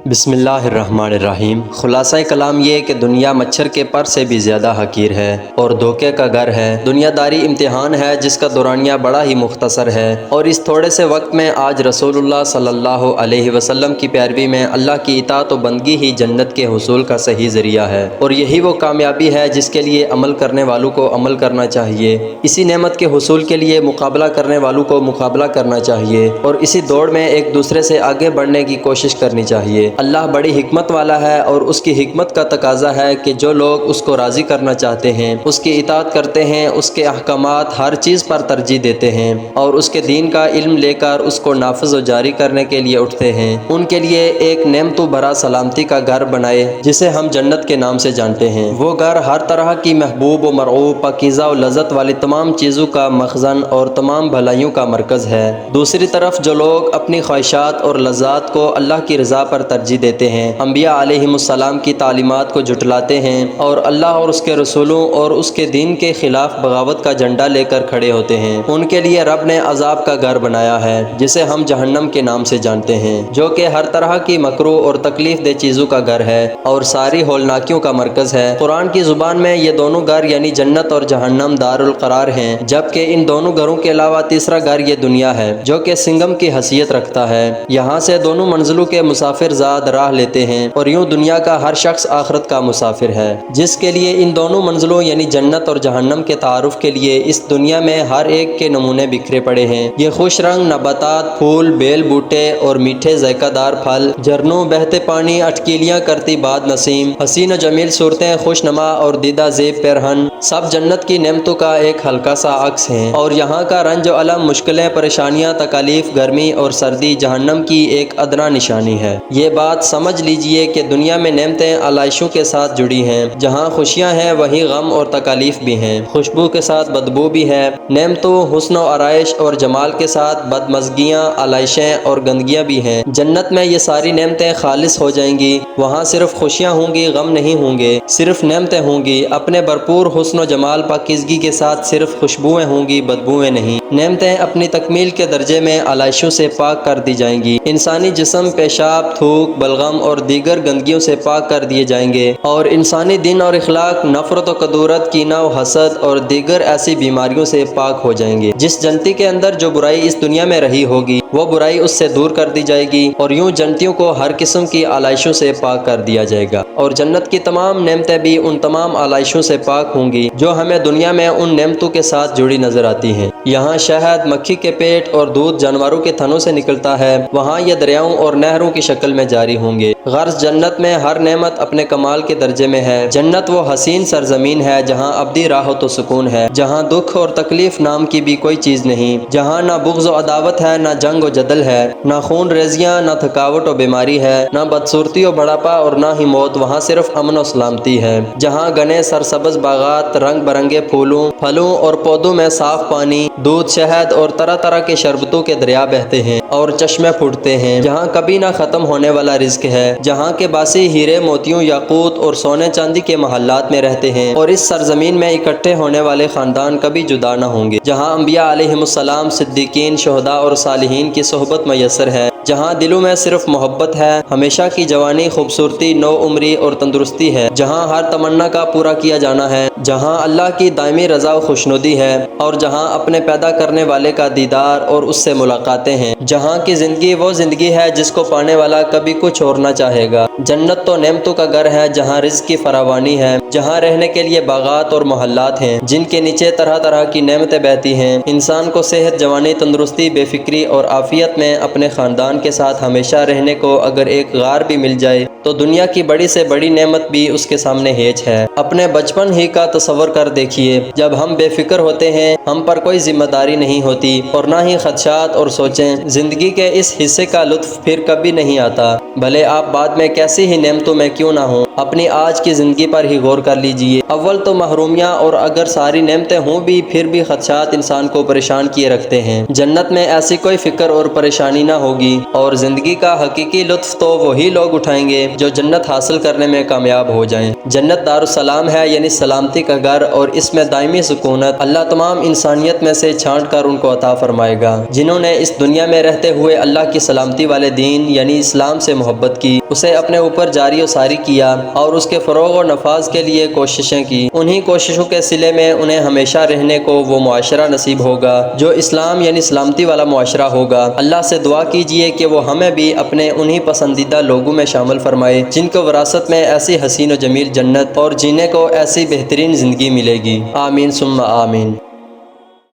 بسم اللہ الرحمن الرحیم۔ خلاصہ کلام یہ کہ دنیا مچھر کے پر سے بھی زیادہ حقیر ہے اور دھوکے کا گھر ہے۔ دنیا داری امتحان ہے جس کا دورانیہ بڑا ہی مختصر ہے، اور اس تھوڑے سے وقت میں آج رسول اللہ صلی اللہ علیہ وسلم کی پیروی میں اللہ کی اطاعت و بندگی ہی جنت کے حصول کا صحیح ذریعہ ہے، اور یہی وہ کامیابی ہے جس کے لیے عمل کرنے والوں کو عمل کرنا چاہیے، اسی نعمت کے حصول کے لیے مقابلہ کرنے والوں کو مقابلہ کرنا چاہیے، اور اسی دوڑ میں ایک دوسرے سے آگے بڑھنے کی کوشش کرنی چاہیے۔ اللہ بڑی حکمت والا ہے، اور اس کی حکمت کا تقاضا ہے کہ جو لوگ اس کو راضی کرنا چاہتے ہیں، اس کی اطاعت کرتے ہیں، اس کے احکامات ہر چیز پر ترجیح دیتے ہیں، اور اس کے دین کا علم لے کر اس کو نافذ و جاری کرنے کے لیے اٹھتے ہیں، ان کے لیے ایک نعمتوں بھرا سلامتی کا گھر بنائے جسے ہم جنت کے نام سے جانتے ہیں۔ وہ گھر ہر طرح کی محبوب و مرغوب، پاکیزہ و لذت والی تمام چیزوں کا مخزن اور تمام بھلائیوں کا مرکز ہے۔ دوسری طرف جو لوگ اپنی خواہشات اور لذات کو اللہ کی رضا پر ترجیح دیتے ہیں، انبیاء علیہم السلام کی تعلیمات کو جھٹلاتے ہیں، اور اللہ اور اس کے رسولوں اور اس کے دین کے خلاف بغاوت کا جھنڈا لے کر کھڑے ہوتے ہیں، ان کے لیے رب نے عذاب کا گھر بنایا ہے جسے ہم جہنم کے نام سے جانتے ہیں، جو کہ ہر طرح کی مکروہ اور تکلیف دہ چیزوں کا گھر ہے اور ساری ہولناکیوں کا مرکز ہے۔ قرآن کی زبان میں یہ دونوں گھر یعنی جنت اور جہنم دار القرار ہیں، جبکہ ان دونوں گھروں کے علاوہ تیسرا گھر یہ دنیا ہے جو کہ سنگم کی حیثیت رکھتا ہے۔ یہاں سے دونوں منزلوں کے مسافر زاد راہ لیتے ہیں، اور یوں دنیا کا ہر شخص آخرت کا مسافر ہے، جس کے لیے ان دونوں منزلوں یعنی جنت اور جہنم کے تعارف کے لیے اس دنیا میں ہر ایک کے نمونے بکھرے پڑے ہیں۔ یہ خوش رنگ نباتات، پھول، بیل بوٹے اور میٹھے ذائقہ دار پھل، جھرنوں، بہتے پانی، اٹکیلیاں کرتی باد نسیم، حسین و جمیل صورتیں، خوش نما اور دیدہ زیب پیرہن، سب جنت کی نعمتوں کا ایک ہلکا سا عکس ہیں، اور یہاں کا رنج و الم، مشکلیں، پریشانیاں، تکالیف، گرمی اور سردی جہنم کی ایک ادنا نشانی ہے۔ یہ بات سمجھ لیجئے کہ دنیا میں نعمتیں آلائشوں کے ساتھ جڑی ہیں، جہاں خوشیاں ہیں وہیں غم اور تکالیف بھی ہیں، خوشبو کے ساتھ بدبو بھی ہے، نعمتوں، حسن و آرائش اور جمال کے ساتھ بدمزگیاں، آلائشیں اور گندگیاں بھی ہیں۔ جنت میں یہ ساری نعمتیں خالص ہو جائیں گی، وہاں صرف خوشیاں ہوں گی، غم نہیں ہوں گے، صرف نعمتیں ہوں گی، اپنے بھرپور حسن و جمال پاکیزگی کے ساتھ، صرف خوشبوئیں ہوں گی، بدبوئیں نہیں۔ نعمتیں اپنی تکمیل کے درجے میں آلائشوں سے پاک کر دی جائیں گی، انسانی جسم پیشاب، تھوک، بلغم اور دیگر گندگیوں سے پاک کر دیے جائیں گے، اور انسانی دل اور اخلاق نفرت و کدورت، کینہ و حسد اور دیگر ایسی بیماریوں سے پاک ہو جائیں گے۔ جس جنتی کے اندر جو برائی اس دنیا میں رہی ہوگی وہ برائی اس سے دور کر دی جائے گی، اور یوں جنتیوں کو ہر قسم کی آلائشوں سے پاک کر دیا جائے گا، اور جنت کی تمام نعمتیں بھی ان تمام آلائشوں سے پاک ہوں گی جو ہمیں دنیا میں ان نعمتوں کے ساتھ جڑی نظر آتی ہیں۔ یہاں شہد مکھی کے پیٹ اور دودھ جانوروں کے تھنوں سے نکلتا ہے، وہاں یہ دریاؤں اور نہروں کی شکل میں جاری ہوں گے۔ غرض جنت میں ہر نعمت اپنے کمال کے درجے میں ہے۔ جنت وہ حسین سرزمین ہے جہاں ابدی راحت و سکون ہے، جہاں دکھ اور تکلیف نام کی بھی کوئی چیز نہیں، جہاں نہ بغض و عداوت ہے، نہ جنگ و جدل ہے، نہ خون ریزیاں، نہ تھکاوٹ و بیماری ہے، نہ بدصورتی و بڑھاپا اور نہ ہی موت، وہاں صرف امن و سلامتی ہے، جہاں گھنے سرسبز باغات، رنگ برنگے پھولوں، پھلوں اور پودوں میں صاف پانی، دودھ، شہد اور طرح طرح کے شربتوں کے دریا بہتے ہیں اور چشمے پھوٹتے ہیں، جہاں کبھی نہ ختم ہونے والا رزق ہے، جہاں کے باسی ہیرے، موتیوں، یاقوت اور سونے چاندی کے محلات میں رہتے ہیں، اور اس سرزمین میں اکٹھے ہونے والے خاندان کبھی جدا نہ ہوں گے، جہاں انبیاء علیہم السلام، صدیقین، شہداء اور صالحین کی صحبت میسر ہے، جہاں دلوں میں صرف محبت ہے، ہمیشہ کی جوانی، خوبصورتی، نو عمری اور تندرستی ہے، جہاں ہر تمنا کا پورا کیا جانا ہے، جہاں اللہ کی دائمی رضا و خوشنودی ہے، اور جہاں اپنے پیدا کرنے والے کا دیدار اور اس سے ملاقاتیں ہیں، جہاں کی زندگی وہ زندگی ہے جس کو پانے والا کبھی کچھ اور نہ چاہے گا۔ جنت تو نعمتوں کا گھر ہے جہاں رزق کی فراوانی ہے، جہاں رہنے کے لیے باغات اور محلات ہیں جن کے نیچے طرح طرح کی نعمتیں بہتی ہیں، انسان کو صحت، جوانی، تندرستی، بے فکری اور عافیت میں اپنے خاندان کے ساتھ ہمیشہ رہنے کو اگر ایک غار بھی مل جائے تو دنیا کی بڑی سے بڑی نعمت بھی اس کے سامنے ہیچ ہے۔ اپنے بچپن ہی کا تصور کر دیکھیے، جب ہم بے فکر ہوتے ہیں، ہم پر کوئی ذمہ داری نہیں ہوتی اور نہ ہی خدشات اور سوچیں، زندگی کے اس حصے کا لطف پھر کبھی نہیں آتا، بھلے آپ بعد میں کیسی ہی نعمتوں میں کیوں نہ ہوں۔ اپنی آج کی زندگی پر ہی غور کر لیجئے، اول تو محرومیاں، اور اگر ساری نعمتیں ہوں بھی پھر بھی خدشات انسان کو پریشان کیے رکھتے ہیں۔ جنت میں ایسی کوئی فکر اور پریشانی نہ ہوگی، اور زندگی کا حقیقی لطف تو وہی لوگ اٹھائیں گے جو جنت حاصل کرنے میں کامیاب ہو جائیں۔ جنت دارالسلام ہے، یعنی سلامتی کا گھر، اور اس میں دائمی سکونت اللہ تمام انسانیت میں سے چھانٹ کر ان کو عطا فرمائے گا۔ جنہوں نے اس دنیا میں رہتے ہوئے اللہ کی سلامتی والے دین یعنی اسلام سے محبت کی، اسے اپنے اوپر جاری و ساری کیا اور اس کے فروغ و نفاذ کے لیے کوششیں کی، انہی کوششوں کے صلے میں انہیں ہمیشہ رہنے کو وہ معاشرہ نصیب ہوگا جو اسلام یعنی سلامتی والا معاشرہ ہوگا۔ اللہ سے دعا کیجئے کہ وہ ہمیں بھی اپنے انہی پسندیدہ لوگوں میں شامل فرمائے جن کو وراثت میں ایسی حسین و جمیل جنت اور جینے کو ایسی بہترین زندگی ملے گی۔ آمین ثم آمین۔